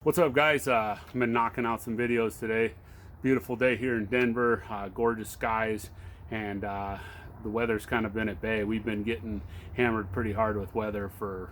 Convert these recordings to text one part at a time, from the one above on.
What's up, guys? I've been knocking out some videos today. Beautiful day here in Denver, gorgeous skies, and the weather's kind of been at bay. We've been getting hammered pretty hard with weather for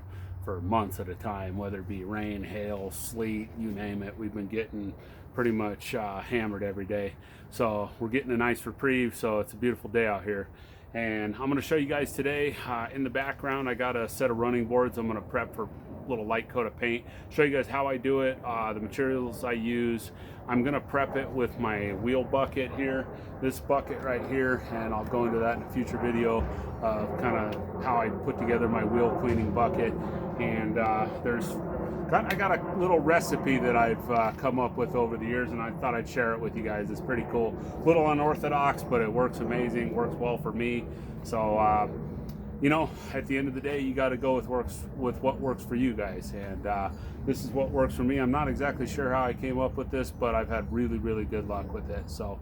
months at a time, whether it be rain, hail, sleet, you name it. We've been getting pretty much hammered every day. So we're getting a nice reprieve, so it's a beautiful day out here. And I'm going to show you guys today, in the background, I got a set of running boards. I'm going to prep for a little light coat of paint, show you guys how I do it, the materials I use. I'm going to prep it with my wheel bucket here, this bucket right here, and I'll go into that in a future video of kind of how I put together my wheel cleaning bucket. And I got a little recipe that I've come up with over the years, and I thought I'd share it with you guys. It's pretty cool. A little unorthodox, but it works amazing, works well for me. So, you know, at the end of the day, you got to go with what works for you guys. And this is what works for me. I'm not exactly sure how I came up with this, but I've had really, really good luck with it. So,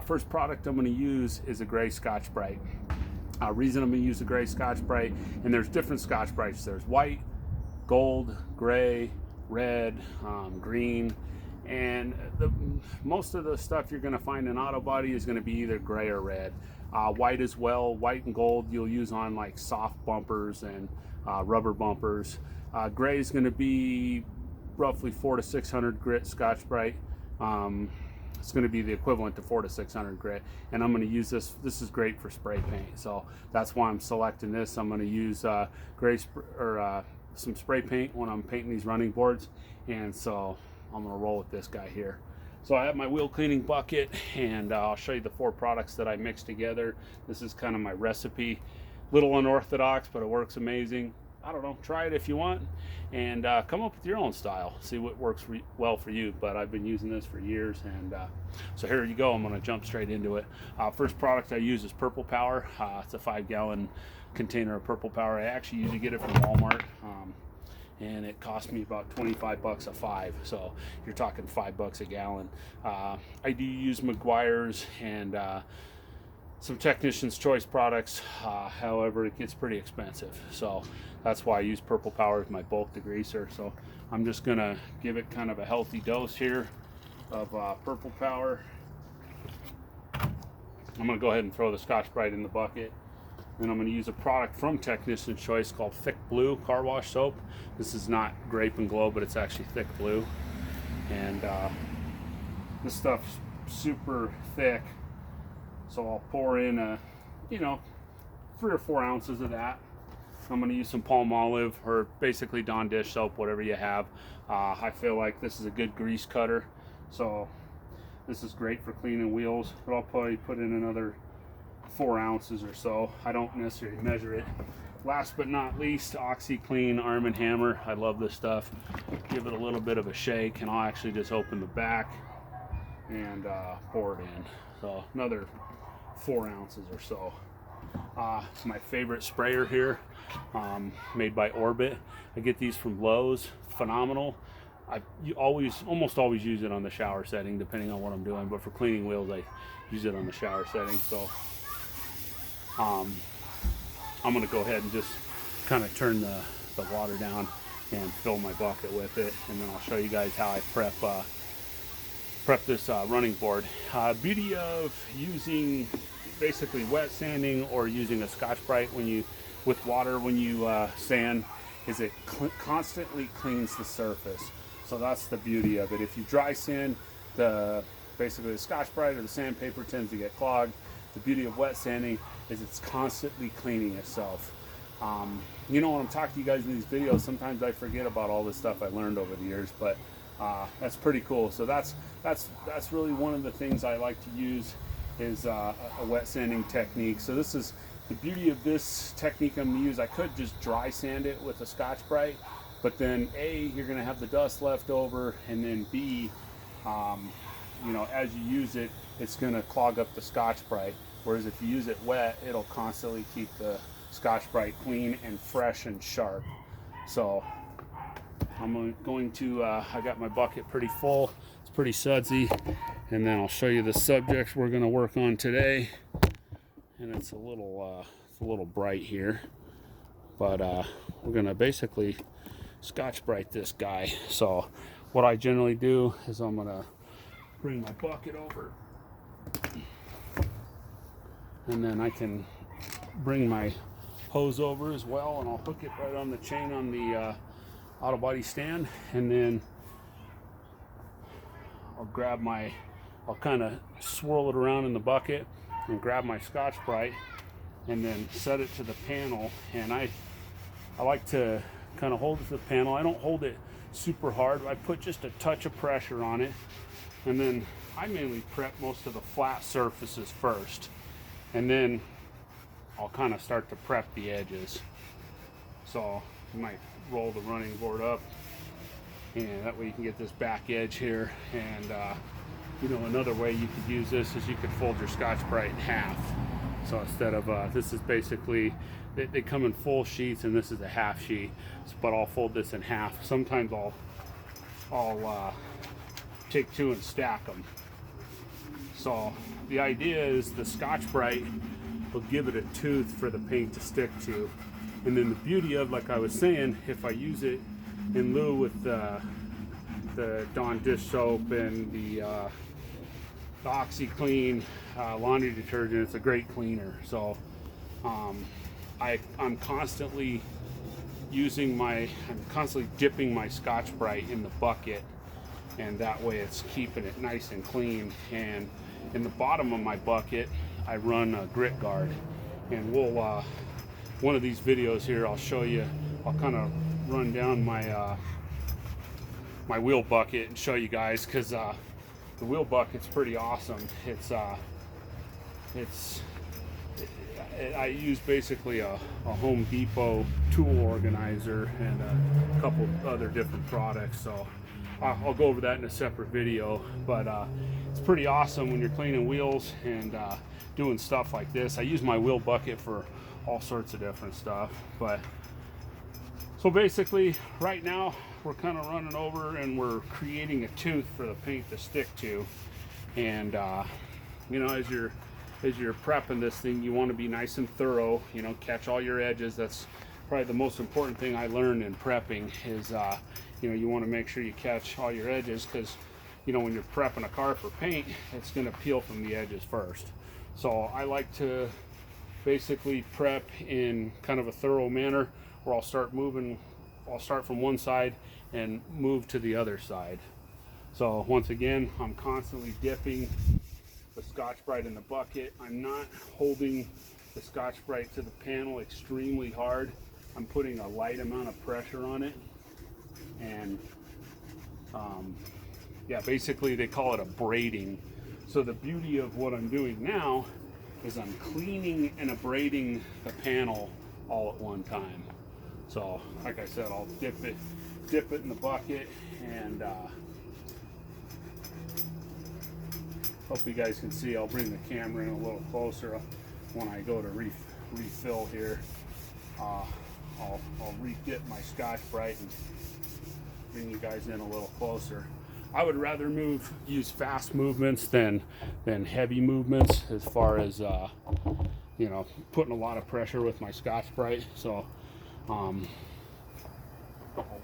first product I'm going to use is a gray Scotch-Brite. Reason I'm going to use a gray Scotch-Brite, and there's different Scotch-Brites. There's white, gold, gray, red, green, and most of the stuff you're going to find in auto body is going to be either gray or red. White as well. White and gold you'll use on like soft bumpers and rubber bumpers. Gray is going to be roughly 400 to 600 grit Scotch-Brite. It's going to be the equivalent to 400 to 600 grit, and I'm going to use this. This is great for spray paint, so that's why I'm selecting this. I'm going to use some spray paint when I'm painting these running boards, and so I'm going to roll with this guy here. So I have my wheel cleaning bucket, and I'll show you the 4 products that I mixed together. This is kind of my recipe. Little unorthodox, but it works amazing. I don't know, try it if you want, and come up with your own style. See what works well for you, but I've been using this for years, and so here you go. I'm going to jump straight into it. First product I use is Purple Power. It's a 5-gallon container of Purple Power. I actually usually get it from Walmart, and it cost me about 25 bucks a 5, so you're talking $5 a gallon. I do use Meguiar's and some Technician's Choice products. However, it gets pretty expensive, so that's why I use Purple Power as my bulk degreaser. So I'm just gonna give it kind of a healthy dose here of Purple Power. I'm gonna go ahead and throw the Scotch-Brite in the bucket. Then I'm going to use a product from Technician's Choice called Thick Blue car wash soap. This is not Grape and Glow, but it's actually Thick Blue. And this stuff's super thick, so I'll pour in 3 or 4 ounces of that. I'm going to use some Palmolive or basically Dawn dish soap, whatever you have. I feel like this is a good grease cutter, so this is great for cleaning wheels. But I'll probably put in another 4 ounces or so. I don't necessarily measure it. Last but not least, OxiClean Arm & Hammer. I love this stuff. Give it a little bit of a shake, and I'll actually just open the back and pour it in. So another 4 ounces or so. My favorite sprayer here, made by Orbit. I get these from Lowe's. Phenomenal. Almost always use it on the shower setting, depending on what I'm doing. But for cleaning wheels, I use it on the shower setting. So I'm going to go ahead and just kind of turn the water down and fill my bucket with it, and then I'll show you guys how I prep this running board. Beauty of using basically wet sanding or using a Scotch-Brite with water when you sand is it constantly cleans the surface. So that's the beauty of it. If you dry sand, basically the Scotch-Brite or the sandpaper tends to get clogged. The beauty of wet sanding is it's constantly cleaning itself. You know, when I'm talking to you guys in these videos, sometimes I forget about all this stuff I learned over the years, but that's pretty cool. So that's really one of the things I like to use is a wet sanding technique. So this is the beauty of this technique I'm going to use. I could just dry sand it with a Scotch-Brite, but then A, you're going to have the dust left over, and then B, as you use it, it's going to clog up the Scotch-Brite. Whereas if you use it wet, it'll constantly keep the Scotch-Brite clean and fresh and sharp. So I'm going to, I got my bucket pretty full. It's pretty sudsy. And then I'll show you the subject we're going to work on today. And it's a little bright here. But we're going to basically Scotch-Brite this guy. So what I generally do is I'm gonna bring my bucket over, and then I can bring my hose over as well, and I'll hook it right on the chain on the auto body stand, and then I'll kind of swirl it around in the bucket and grab my Scotch-Brite and then set it to the panel. And I like to kind of hold it to the panel. I don't hold it super hard. I put just a touch of pressure on it, and then I mainly prep most of the flat surfaces first, and then I'll kind of start to prep the edges. So you might roll the running board up, and that way you can get this back edge here. And you know, another way you could use this is you could fold your Scotch-Brite in half. So instead of this is basically, they come in full sheets, and this is a half sheet, but I'll fold this in half. Sometimes I'll take two and stack them. So the idea is the Scotch-Brite will give it a tooth for the paint to stick to. And then the beauty of, like I was saying, if I use it in lieu with the Dawn dish soap and the OxiClean laundry detergent, it's a great cleaner. So I'm constantly constantly dipping my Scotch-Brite in the bucket, and that way it's keeping it nice and clean. And in the bottom of my bucket, I run a grit guard, and we'll one of these videos here, I'll show you. I'll kind of run down my my wheel bucket and show you guys, because the wheel bucket's pretty awesome. I use basically a Home Depot tool organizer and a couple other different products, so I'll go over that in a separate video. But it's pretty awesome when you're cleaning wheels and doing stuff like this. I use my wheel bucket for all sorts of different stuff. But so basically right now we're kind of running over and we're creating a tooth for the paint to stick to. And you know, as you're prepping this thing, you want to be nice and thorough, you know, catch all your edges. That's probably the most important thing I learned in prepping is you know, you want to make sure you catch all your edges, because you know, when you're prepping a car for paint, it's going to peel from the edges first. So I like to basically prep in kind of a thorough manner, where I'll start from one side and move to the other side. So once again, I'm constantly dipping the Scotch-Brite in the bucket. I'm not holding the Scotch-Brite to the panel extremely hard. I'm putting a light amount of pressure on it, and yeah, basically they call it a braiding. So the beauty of what I'm doing now is I'm cleaning and abrading the panel all at one time. So like I said, I'll dip it in the bucket, and hope you guys can see. I'll bring the camera in a little closer when I go to refill here. I'll re-dip my Scotch-Brite and bring you guys in a little closer. I would rather use fast movements than heavy movements, as far as you know, putting a lot of pressure with my Scotch-Brite. So I'll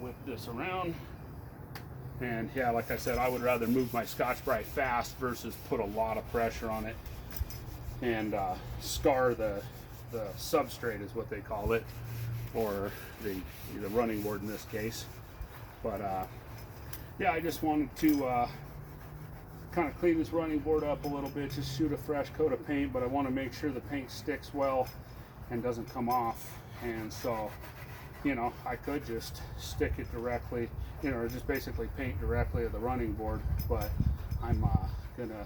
whip this around, and yeah, like I said, I would rather move my Scotch-Brite fast versus put a lot of pressure on it and scar the substrate, is what they call it, or the running board in this case. But yeah, I just wanted to kind of clean this running board up a little bit, just shoot a fresh coat of paint, but I want to make sure the paint sticks well and doesn't come off. And so, you know, I could just stick it directly, you know, or just basically paint directly at the running board, but I'm gonna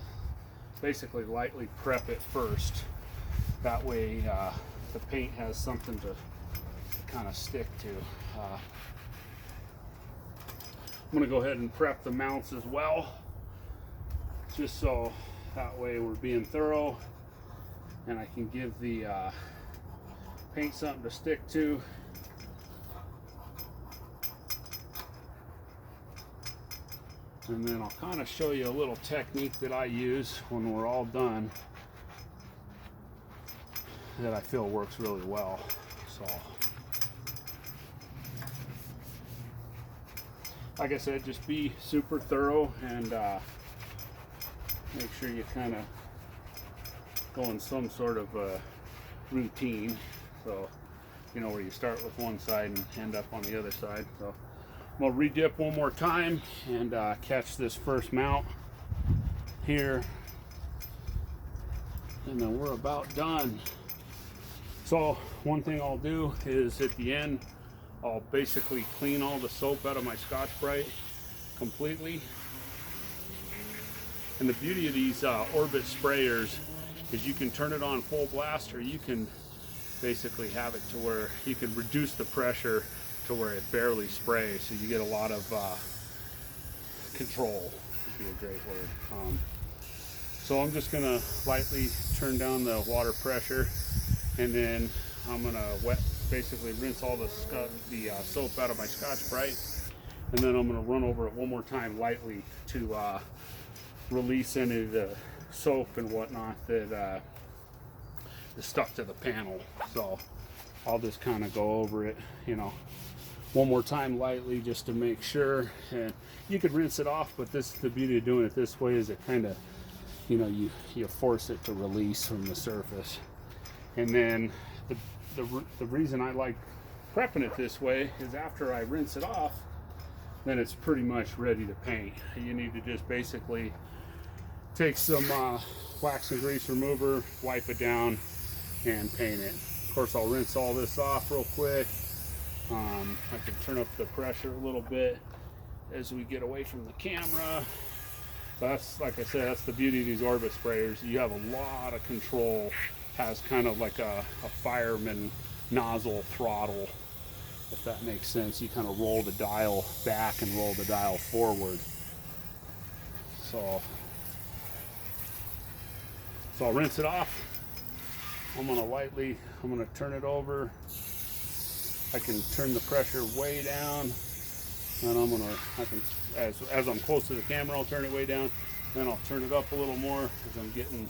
basically lightly prep it first. That way the paint has something to kind of stick to. I'm going to go ahead and prep the mounts as well, just so that way we're being thorough and I can give the paint something to stick to. And then I'll kind of show you a little technique that I use when we're all done that I feel works really well. So like I said, just be super thorough and make sure you kind of go in some sort of routine. So, you know, where you start with one side and end up on the other side. So I'm gonna re-dip one more time and catch this first mount here, and then we're about done. So one thing I'll do is at the end, I'll basically clean all the soap out of my Scotch-Brite completely. And the beauty of these Orbit sprayers is you can turn it on full blast, or you can basically have it to where you can reduce the pressure to where it barely sprays, so you get a lot of control, would be a great word. So I'm just gonna lightly turn down the water pressure, and then I'm gonna basically rinse all the soap out of my Scotch-Brite, and then I'm gonna run over it one more time lightly to release any of the soap and whatnot that is stuck to the panel. So I'll just kind of go over it, you know, one more time lightly just to make sure. And you could rinse it off, but the beauty of doing it this way is it kind of, you know, you force it to release from the surface. And then the reason I like prepping it this way is after I rinse it off, then it's pretty much ready to paint. You need to just basically take some wax and grease remover, wipe it down, and paint it. Of course, I'll rinse all this off real quick. I can turn up the pressure a little bit as we get away from the camera. That's, like I said, that's the beauty of these Orbit sprayers. You have a lot of control. Has kind of like a fireman nozzle throttle, if that makes sense. You kind of roll the dial back and roll the dial forward. So I'll rinse it off. I'm gonna turn it over. I can turn the pressure way down, and as I'm close to the camera, I'll turn it way down. Then I'll turn it up a little more as I'm getting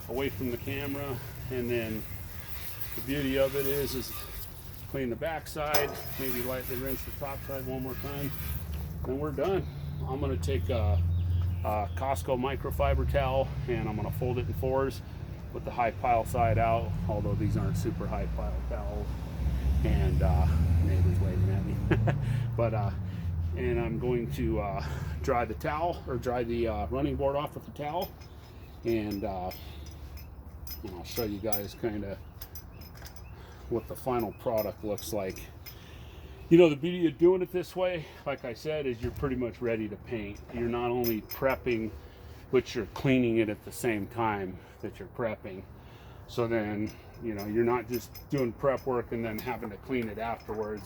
away from the camera. And then the beauty of it is clean the back side, maybe lightly rinse the top side one more time, and we're done. I'm gonna take a Costco microfiber towel, and I'm gonna fold it in fours with the high pile side out, although these aren't super high pile towels. And neighbors waving at me. But and I'm going to dry the towel, or dry the running board off with the towel, and I'll show you guys kind of what the final product looks like. You know, the beauty of doing it this way, like I said, is you're pretty much ready to paint. You're not only prepping, but you're cleaning it at the same time that you're prepping. So then, you know, you're not just doing prep work and then having to clean it afterwards.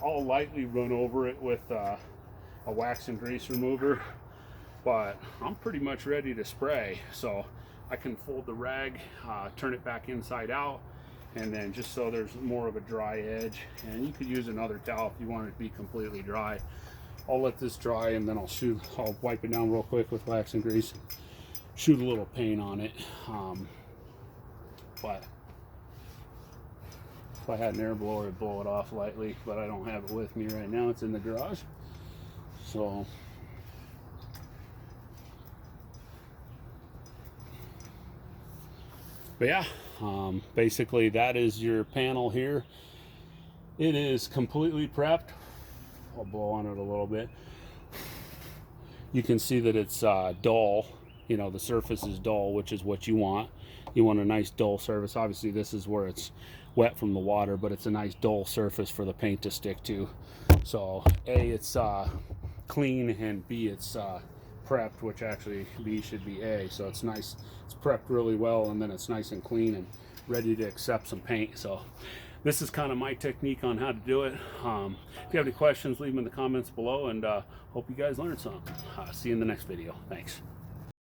I'll lightly run over it with a wax and grease remover, but I'm pretty much ready to spray. So I can fold the rag, turn it back inside out, and then just so there's more of a dry edge. And you could use another towel if you want it to be completely dry. I'll let this dry, and then I'll wipe it down real quick with wax and grease, shoot a little paint on it. But if I had an air blower, I'd blow it off lightly, but I don't have it with me right now. It's in the garage. So but yeah, basically that is your panel here. It is completely prepped. I'll blow on it a little bit. You can see that it's dull. You know, the surface is dull, which is what you want. You want a nice dull surface. Obviously this is where it's wet from the water, but it's a nice dull surface for the paint to stick to. So A, it's clean, and B, it's prepped, which actually B should be A. So it's nice, it's prepped really well, and then it's nice and clean and ready to accept some paint. So this is kind of my technique on how to do it. If you have any questions, leave them in the comments below, and hope you guys learned something. See you in the next video. Thanks.